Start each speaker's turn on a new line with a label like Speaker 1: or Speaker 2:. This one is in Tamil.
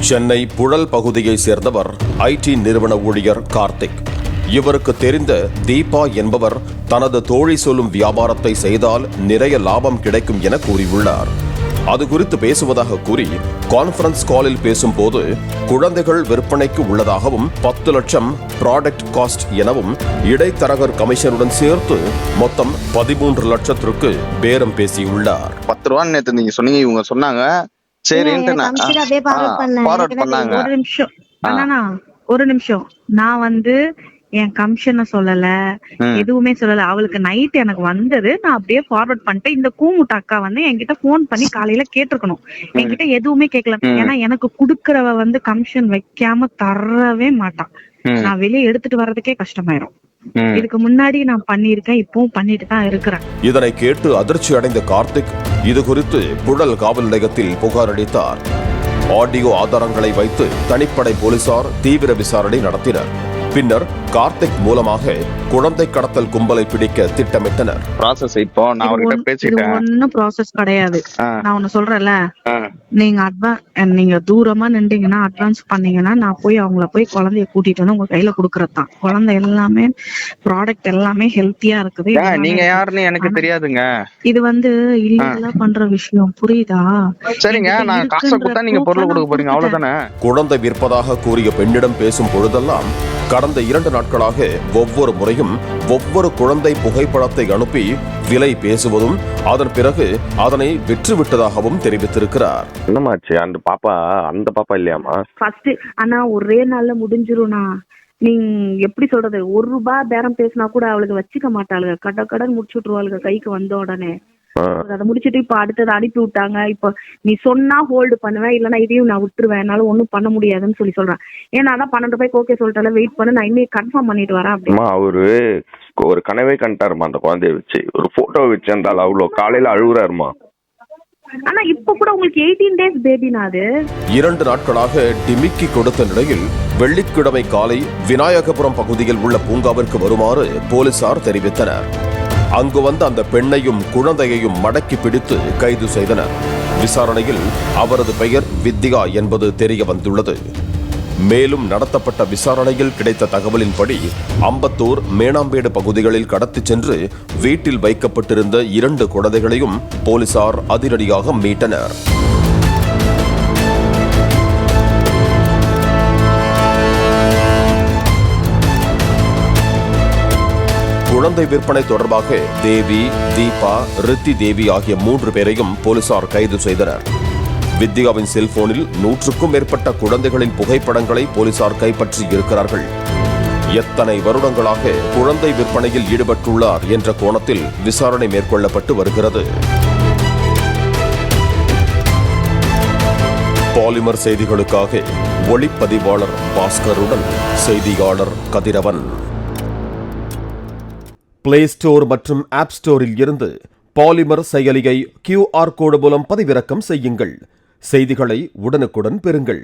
Speaker 1: சென்னை புழல் பகுதியை சேர்ந்தவர் ஐடி நிறுவன ஊழியர் கார்த்திக். இவருக்கு தெரிந்த தீபா என்பவர் தனது தோழி சொல்லும் வியாபாரத்தை செய்தால் நிறைய லாபம் கிடைக்கும் என கூறியுள்ளார். அது குறித்து பேசுவதாக கூறி கான்ஃபரன்ஸ் காலில் பேசும்போது குழந்தைகள் விற்பனைக்கு உள்ளதாகவும் 10 லட்சம் ப்ராடக்ட் காஸ்ட் எனவும் இடைத்தரகர் கமிஷனுடன் சேர்த்து மொத்தம் 13 லட்சத்திற்கு பேரம் பேசியுள்ளார்.
Speaker 2: 10 ரூபா நேத்து நீங்க சொன்னீங்க, இவங்க சொன்னாங்க.
Speaker 3: ஒரு நிமிஷம் நான் என் கமிஷனை சொல்லல, எதுவுமே சொல்லல. அவளுக்கு நைட் எனக்கு வந்தது, நான் அப்படியே ஃபார்வர்ட் பண்ணிட்டேன். இந்த கூமுட்ட அக்கா என்கிட்ட போன் பண்ணி காலையில கேட்டிருக்கணும், என்கிட்ட எதுவுமே கேட்கல. ஏன்னா எனக்கு குடுக்கறவ கமிஷன் வைக்காம தரவே மாட்டான். நான் வெளியே எடுத்துட்டு வர்றதுக்கே கஷ்டமாயிரும். இதுக்கு முன்னாடி நான் பண்ணிருக்கேன், இப்பவும் பண்ணிட்டு தான் இருக்கிறேன்.
Speaker 1: இதனை கேட்டு அதிர்ச்சி அடைந்த கார்த்திக் இது குறித்து புழல் காவல் நிலையத்தில் புகார் அளித்தார். ஆடியோ ஆதாரங்களை வைத்து தனிப்படை போலீசார் தீவிர விசாரணை நடத்தினர். பின்னர் கார்த்திக் மூலமாக குழந்தை கடத்தல் கும்பலை பிடிக்க திட்டமிட்டனர்.
Speaker 2: இப்போ நான் அவர்கிட்ட பேசிட்டேன்.
Speaker 3: ஒன்னும் ப்ராசஸ் கிடையாது. நான் ஒன்னு சொல்றேன்ல, நீங்க தூரமா நின்றீங்கன்னா அட்வான்ஸ் பண்ணீங்கன்னா நான் போய் அவங்கள போய் குழந்தைய கூட்டிட்டு வந்து உங்க கையில குடுக்கறதுதான். குழந்தை எல்லாமே ப்ராடக்ட் எல்லாமே ஹெல்த்தியா இருக்குது.
Speaker 2: நீங்க யாருன்னு எனக்கு தெரியாதுங்க.
Speaker 3: இது இல்லீகலா பண்ற விஷயம், புரியுதா?
Speaker 2: சரிங்க, நான் காசை கொடுத்தா நீங்க பொருள் கொடுக்க போறீங்க, அவ்வளவுதானே?
Speaker 1: குழந்தை விற்பதாக கூறிய பெண்ணிடம் பேசும் பொழுதெல்லாம் கடந்த 2 நாட்களாக ஒவ்வொரு முறையும் ஒவ்வொரு குழந்தை புகைப்படத்தை அனுப்பி விலை பேசுவதும் அதன் பிறகு அதனை விற்றுவிட்டதாகவும் தெரிவித்திருக்கிறார்.
Speaker 2: என்னமாச்சு? அந்த பாப்பா இல்லையாமா?
Speaker 3: ஃபர்ஸ்ட் ஆனா ஒரே நாள்ல முடிஞ்சிரும்னா, நீங்க எப்படி சொல்றது, 1 ரூபாய் பேரம் பேசினா கூட அவளுக்கு வச்சுக்க மாட்டாளுங்க. கடன் முடிச்சு விட்டுருவாளுங்க கைக்கு வந்த உடனே. அதை முடிச்சுட்டு இப்ப அடுத்தது அனுப்பி விட்டாங்க. இப்ப நீ சொன்னா ஹோல்டு பண்ணுவேன், இல்லன்னா இதையும் நான் விட்டுருவேன், என்னால ஒண்ணும் பண்ண முடியாதுன்னு சொல்றேன். ஏன்னா அதான் 12 ரூபாய்க்கு ஓகே சொல்லிட்டால, வெயிட் பண்ணு, நான் இனிமே கன்ஃபார்ம் பண்ணிட்டு வரேன் அப்படின்னு.
Speaker 2: அவரு ஒரு கனவே கண்டாருமா, அந்த குழந்தைய வச்சு ஒரு போட்டோ வச்சு இருந்தாலும் அவ்வளவு காலையில அழுகுறாருமா.
Speaker 3: ஆனா இப்ப கூட உங்களுக்கு 18 டேஸ் பேபினா அது
Speaker 1: 2 நாட்களாக டிமிக்கி கொடுத்த நிலையில் வெள்ளிக்கிழமை காலை விநாயகபுரம் பகுதியில் உள்ள பூங்காவிற்கு வருமாறு போலீசார் தெரிவித்தனர். அங்கு வந்த அந்த பெண்ணையும் குழந்தையையும் மடக்கி பிடித்து கைது செய்தனர். விசாரணையில் அவரது பெயர் வித்யா என்பது தெரிய வந்துள்ளது. மேலும் நடத்தப்பட்ட விசாரணையில் கிடைத்த தகவலின்படி அம்பத்தூர், மேனாம்பேடு பகுதிகளில் கடத்திச் சென்று வீட்டில் வைக்கப்பட்டிருந்த 2 குழந்தைகளையும் போலீசார் அதிரடியாக மீட்டனர். குழந்தை விற்பனை தொடர்பாக தேவி, தீபா, ரித்தி தேவி ஆகிய 3 பேரையும் போலீசார் கைது செய்தனர். வித்யாவின் செல்போனில் 100க்கும் மேற்பட்ட குழந்தைகளின் புகைப்படங்களை போலீசார் கைப்பற்றி இருக்கிறார்கள். எத்தனை வருடங்களாக குழந்தை விற்பனையில் ஈடுபட்டுள்ளார் என்ற கோணத்தில் விசாரணை மேற்கொள்ளப்பட்டு வருகிறது. பாலிமர் செய்திகளுக்காக ஒளிப்பதிவாளர் பாஸ்கருடன் செய்தியாளர் கதிரவன். பிளே ஸ்டோர் மற்றும் ஆப் ஸ்டோரில் இருந்து பாலிமர் செயலியை QR கோடு மூலம் பதிவிறக்கம் செய்யுங்கள். செய்திகளை உடனுக்குடன் பெறுங்கள்.